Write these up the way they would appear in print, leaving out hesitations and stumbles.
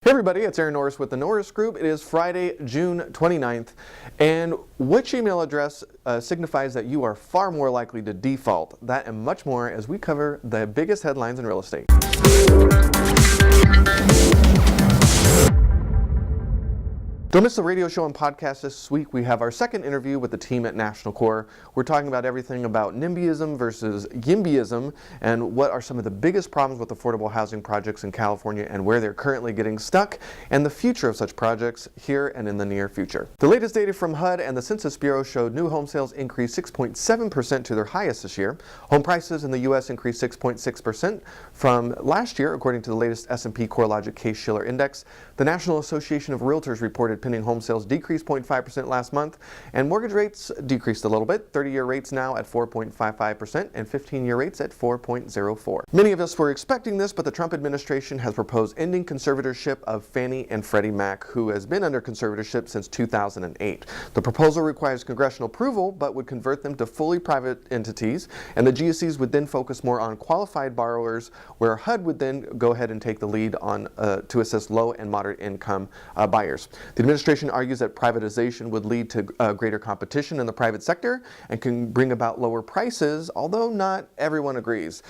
Hey everybody, it's Norris with the Norris Group. It is Friday, June 29th, and which email address signifies that you are far more likely to default? That and much more as we cover the biggest headlines in real estate. Don't miss the radio show and podcast this week. We have our second interview with the team at National Core. We're talking about everything about NIMBYism versus YIMBYism and what are some of the biggest problems with affordable housing projects in California and where they're currently getting stuck and the future of such projects here and in the near future. The latest data from HUD and the Census Bureau showed new home sales increased 6.7% to their highest this year. Home prices in the U.S. increased 6.6% from last year, according to the latest S&P CoreLogic Case-Shiller Index. The National Association of Realtors reported pending home sales decreased 0.5% last month, and mortgage rates decreased a little bit. 30-year rates now at 4.55% and 15-year rates at 4.04%. Many of us were expecting this, but the Trump administration has proposed ending conservatorship of Fannie and Freddie Mac, who has been under conservatorship since 2008. The proposal requires congressional approval, but would convert them to fully private entities, and the GSEs would then focus more on qualified borrowers, where HUD would then go ahead and take the lead on to assist low and moderate income buyers. The administration argues that privatization would lead to greater competition in the private sector and can bring about lower prices, although not everyone agrees.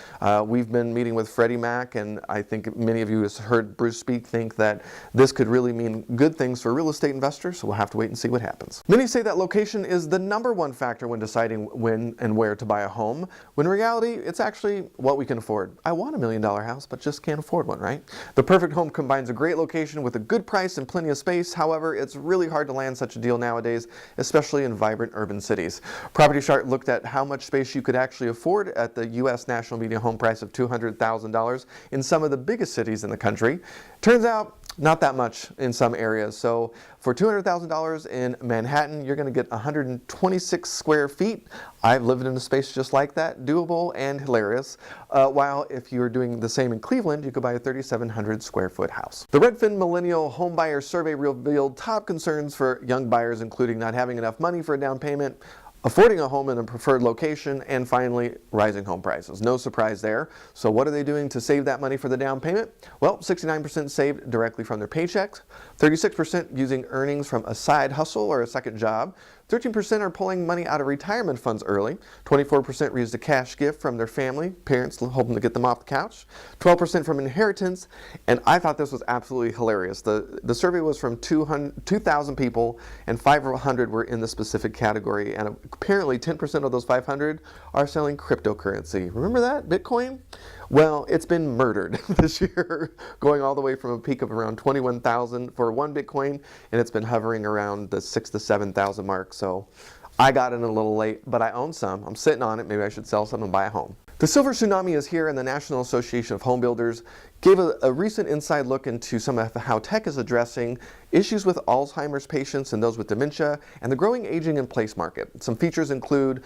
We've been meeting with Freddie Mac, and I think many of you have heard Bruce speak, think that this could really mean good things for real estate investors, so we'll have to wait and see what happens. Many say that location is the #1 factor when deciding when and where to buy a home, when in reality, it's actually what we can afford. I want $1 million house, but just can't afford one, right? The perfect home combines a great location with a good price and plenty of space. However, it's really hard to land such a deal nowadays, especially in vibrant urban cities. Property Chart looked at how much space you could actually afford at the U.S. national median home price of $200,000 in some of the biggest cities in the country. Turns out, not that much in some areas. So for $200,000 in Manhattan, you're going to get 126 square feet. I've lived in a space just like that, doable and hilarious. While if you're doing the same in Cleveland, you could buy a 3,700 square foot house. The Redfin Millennial Home Buyer Survey revealed top concerns for young buyers, including not having enough money for a down payment, affording a home in a preferred location, and finally, rising home prices. No surprise there. So what are they doing to save that money for the down payment? Well, 69% saved directly from their paychecks, 36% using earnings from a side hustle or a second job, 13% are pulling money out of retirement funds early, 24% used a cash gift from their family, parents hoping to get them off the couch, 12% from inheritance, and I thought this was absolutely hilarious. The survey was from 2,000 people, and 500 were in the specific category, and apparently 10% of those 500 are selling cryptocurrency. Remember that? Bitcoin? Well, it's been murdered this year, going all the way from a peak of around 21,000 for one Bitcoin, and it's been hovering around the 6,000 to 7,000 mark. So I got in a little late, but I own some. I'm sitting on it. Maybe I should sell some and buy a home. The silver tsunami is here, and the National Association of Home Builders gave a recent inside look into some of how tech is addressing issues with Alzheimer's patients and those with dementia and the growing aging in place market. Some features include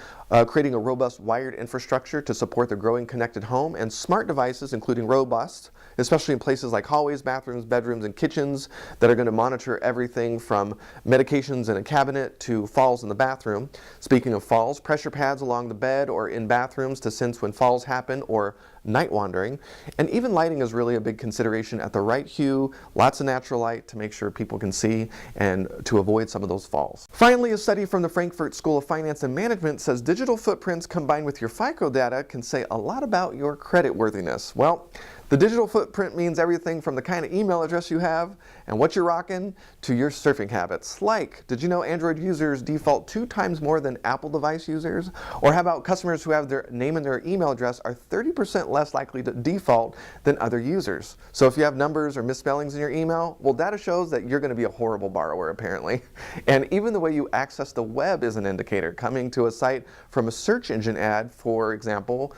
creating a robust wired infrastructure to support the growing connected home and smart devices, including robust, especially in places like hallways, bathrooms, bedrooms, and kitchens that are going to monitor everything from medications in a cabinet to falls in the bathroom. Speaking of falls, pressure pads along the bed or in bathrooms to sense when falls happen or night wandering, and even lighting is really a big consideration at the right hue, lots of natural light to make sure people can see and to avoid some of those falls. Finally, a study from the Frankfurt School of Finance and Management says digital footprints combined with your FICO data can say a lot about your credit worthiness. Well, the digital footprint means everything from the kind of email address you have and what you're rocking to your surfing habits. Like, did you know Android users default 2 times more than Apple device users? Or how about customers who have their name and their email address are 30% less likely to default than other users? So if you have numbers or misspellings in your email, well, data shows that you're going to be a horrible borrower, apparently. And even the way you access the web is an indicator. Coming to a site from a search engine ad, for example,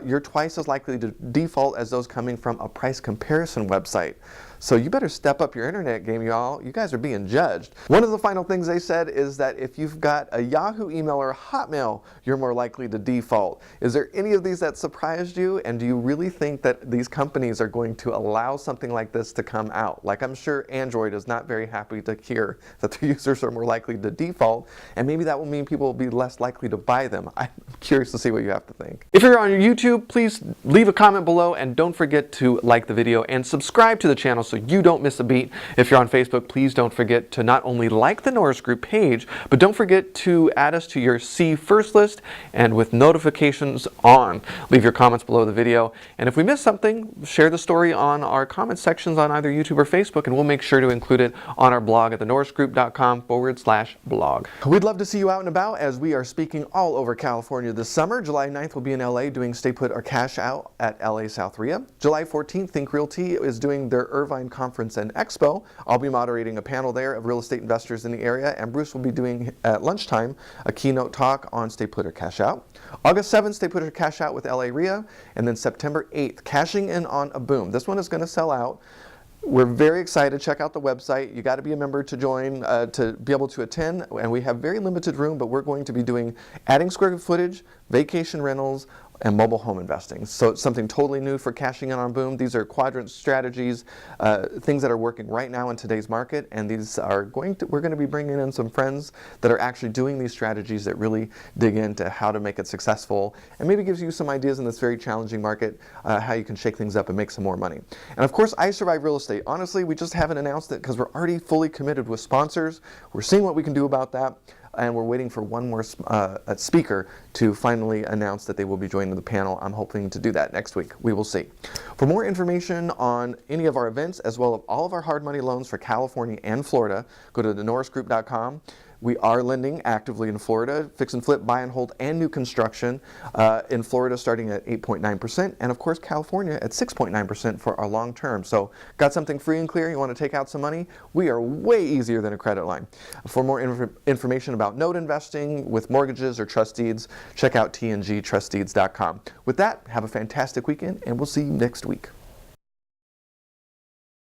you're twice as likely to default as those coming from a price comparison website. So you better step up your internet game, y'all. You guys are being judged. One of the final things they said is that if you've got a Yahoo email or a Hotmail, you're more likely to default. Is there any of these that surprised you? And do you really think that these companies are going to allow something like this to come out? Like, I'm sure Android is not very happy to hear that their users are more likely to default, and maybe that will mean people will be less likely to buy them. I'm curious to see what you have to think. If you're on YouTube, please leave a comment below, and don't forget to like the video and subscribe to the channel so you don't miss a beat. If you're on Facebook, please don't forget to not only like the Norris Group page, but don't forget to add us to your See First list and with notifications on. Leave your comments below the video. And if we missed something, share the story on our comment sections on either YouTube or Facebook, and we'll make sure to include it on our blog at thenorrisgroup.com/blog. We'd love to see you out and about as we are speaking all over California this summer. July 9th we'll be in LA doing Stay Put or Cash Out at LA South RIA. July 14th, Think Realty is doing their Irvine Conference and Expo. I'll be moderating a panel there of real estate investors in the area, and Bruce will be doing at lunchtime a keynote talk on Stay Put or Cash Out. August 7th, Stay Put or Cash Out with LA RIA, and then September 8th, Cashing In on a Boom. This one is going to sell out. We're very excited. Check out the website. You got to be a member to join, to be able to attend, and we have very limited room, but we're going to be doing adding square footage, vacation rentals, and mobile home investing. So it's something totally new for cashing in on boom. These are quadrant strategies, things that are working right now in today's market, and these are we're going to be bringing in some friends that are actually doing these strategies that really dig into how to make it successful, and maybe gives you some ideas in this very challenging market, how you can shake things up and make some more money. And of course, I Survive Real Estate. Honestly, we just haven't announced it because we're already fully committed with sponsors. We're seeing what we can do about that. And we're waiting for one more speaker to finally announce that they will be joining the panel. I'm hoping to do that next week. We will see. For more information on any of our events, as well as all of our hard money loans for California and Florida, go to thenorrisgroup.com. We are lending actively in Florida, fix and flip, buy and hold, and new construction. In Florida starting at 8.9%, and of course California at 6.9% for our long term. So got something free and clear, you want to take out some money? We are way easier than a credit line. For more information about note investing with mortgages or trust deeds, check out tngtrustdeeds.com. With that, have a fantastic weekend, and we'll see you next week.